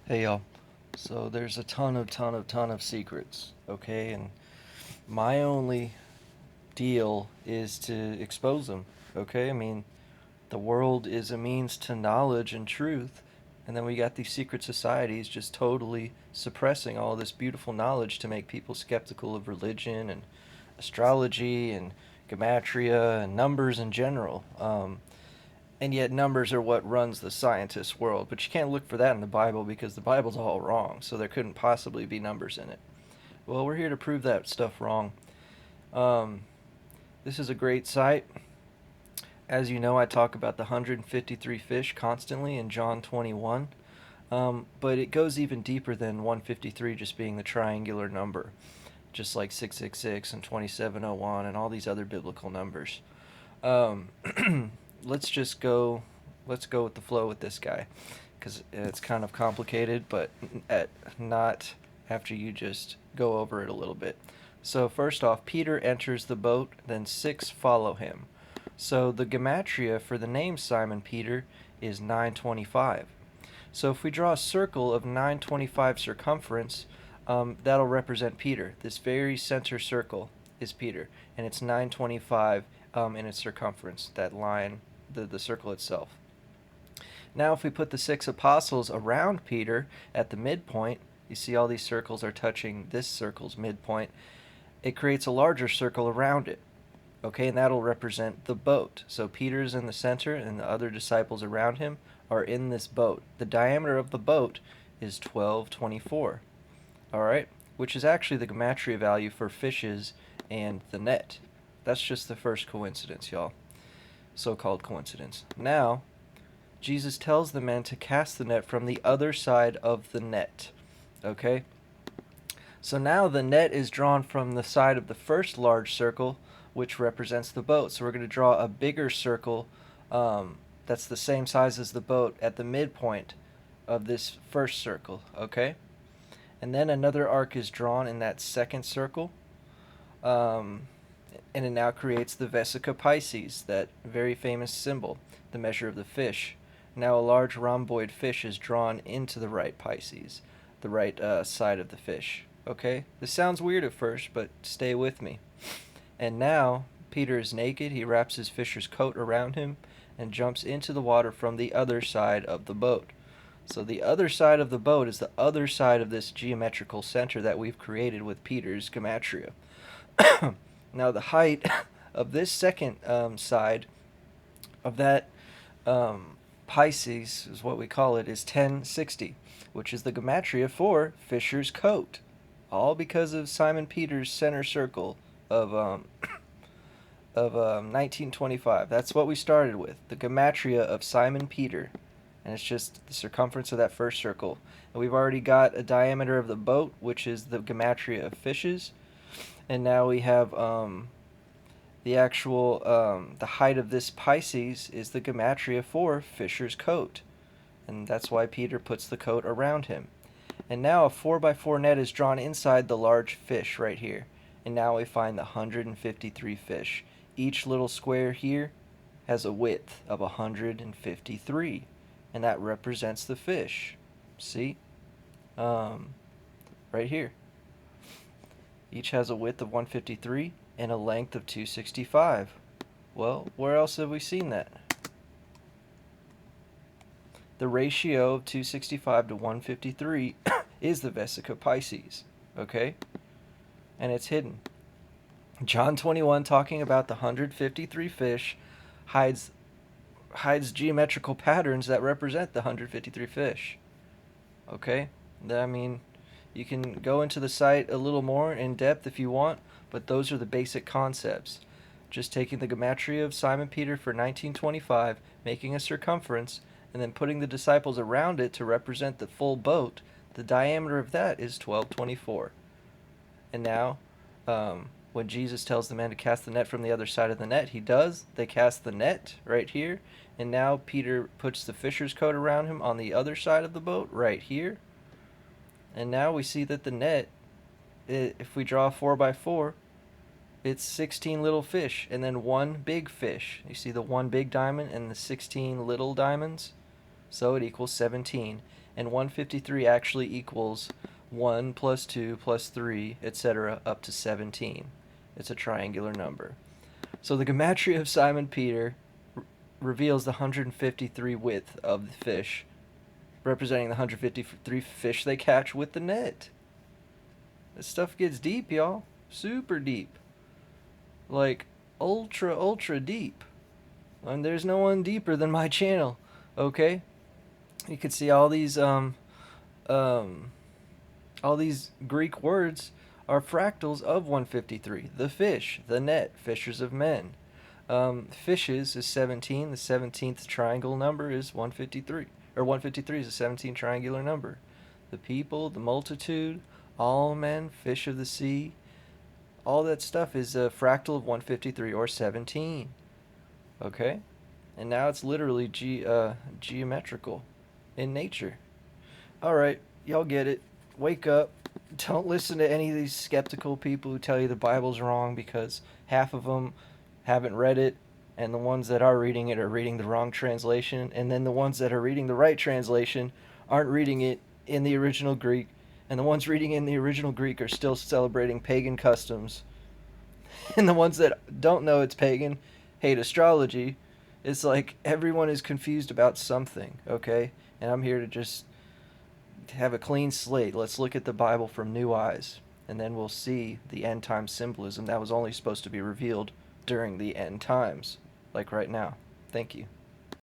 Hey y'all. So there's a ton of secrets, okay? And my only deal is to expose them, okay? I mean, the world is a means to knowledge and truth, and then we got these secret societies just totally suppressing all this beautiful knowledge to make people skeptical of religion and astrology and Gematria and numbers in general. And yet numbers are what runs the scientist world. But you can't look for that in the Bible because the Bible's all wrong, so there couldn't possibly be numbers in it. Well, we're here to prove that stuff wrong. Um, this is a great site. As you know, I talk about the 153 fish constantly in John 21, but it goes even deeper than 153 just being the triangular number, just like 666 and 2701 and all these other biblical numbers. Um, let's just go. Let's go with the flow with this guy, because it's kind of complicated, but not after you just go over it a little bit. So first off, Peter enters the boat, then six follow him. So the gematria for the name Simon Peter is 925. So if we draw a circle of 925 circumference, that'll represent Peter. This very center circle is Peter, and it's 925 in its circumference, that line, the circle itself. Now if we put the six apostles around Peter at the midpoint, you see all these circles are touching this circle's midpoint, it creates a larger circle around it. Okay, and that'll represent the boat. So Peter's in the center and the other disciples around him are in this boat. The diameter of the boat is 1224. All right, which is actually the gematria value for fishes and the net. That's just the first coincidence, y'all. So-called coincidence. Now, Jesus tells the men to cast the net from the other side of the net. Okay? So now the net is drawn from the side of the first large circle, which represents the boat. So we're going to draw a bigger circle that's the same size as the boat at the midpoint of this first circle. Okay? And then another arc is drawn in that second circle. And it now creates the Vesica Pisces, that very famous symbol, the measure of the fish. Now a large rhomboid fish is drawn into the right Pisces, the right side of the fish. Okay? This sounds weird at first, but stay with me. And now Peter is naked. He wraps his fisher's coat around him and jumps into the water from the other side of the boat. So the other side of the boat is the other side of this geometrical center that we've created with Peter's Gematria. Now the height of this second side of that Pisces, is what we call it, is 1060, which is the Gematria for Fisher's coat. All because of Simon Peter's center circle of 1925. That's what we started with, the Gematria of Simon Peter. And it's just the circumference of that first circle. And we've already got a diameter of the boat, which is the Gematria of fishes. And now we have the actual, the height of this Pisces is the Gematria for Fisher's coat. And that's why Peter puts the coat around him. And now a 4x4 net is drawn inside the large fish right here. And now we find the 153 fish. Each little square here has a width of 153. And that represents the fish. See? Right here. Each has a width of 153 and a length of 265. Well, where else have we seen that? The ratio of 265 to 153 is the Vesica Pisces. Okay? And it's hidden. John 21, talking about the 153 fish, hides geometrical patterns that represent the 153 fish. Okay? I mean, you can go into the site a little more in depth if you want, but those are the basic concepts. Just taking the gematria of Simon Peter for 1925, making a circumference, and then putting the disciples around it to represent the full boat, the diameter of that is 1224. And now, when Jesus tells the man to cast the net from the other side of the net, he does. They cast the net right here. And now Peter puts the fisher's coat around him on the other side of the boat right here. And now we see that the net, if we draw a 4x4, it's 16 little fish and then one big fish. You see the one big diamond and the 16 little diamonds? so it equals 17. And 153 actually equals 1 plus 2 plus 3, etc., up to 17. It's a triangular number. So the Gematria of Simon Peter reveals the 153 width of the fish, representing the 153 fish they catch with the net. This stuff gets deep, y'all. Super deep. Like, ultra, ultra deep. And there's no one deeper than my channel, okay? You can see um, all these Greek words are fractals of 153. The fish, the net, fishers of men. Fishes is 17. The 17th triangle number is 153. Or 153 is a 17 triangular number. The people, the multitude, all men, fish of the sea, all that stuff is a fractal of 153 or 17. Okay? And now it's literally geometrical in nature. Alright, y'all get it. Wake up. Don't listen to any of these skeptical people who tell you the Bible's wrong, because half of them haven't read it, and the ones that are reading it are reading the wrong translation, and then the ones that are reading the right translation aren't reading it in the original Greek, and the ones reading in the original Greek are still celebrating pagan customs. And the ones that don't know it's pagan hate astrology. It's like everyone is confused about something, okay? And I'm here to just have a clean slate. Let's look at the Bible from new eyes, and then we'll see the end time symbolism that was only supposed to be revealed during the end times, like right now. Thank you.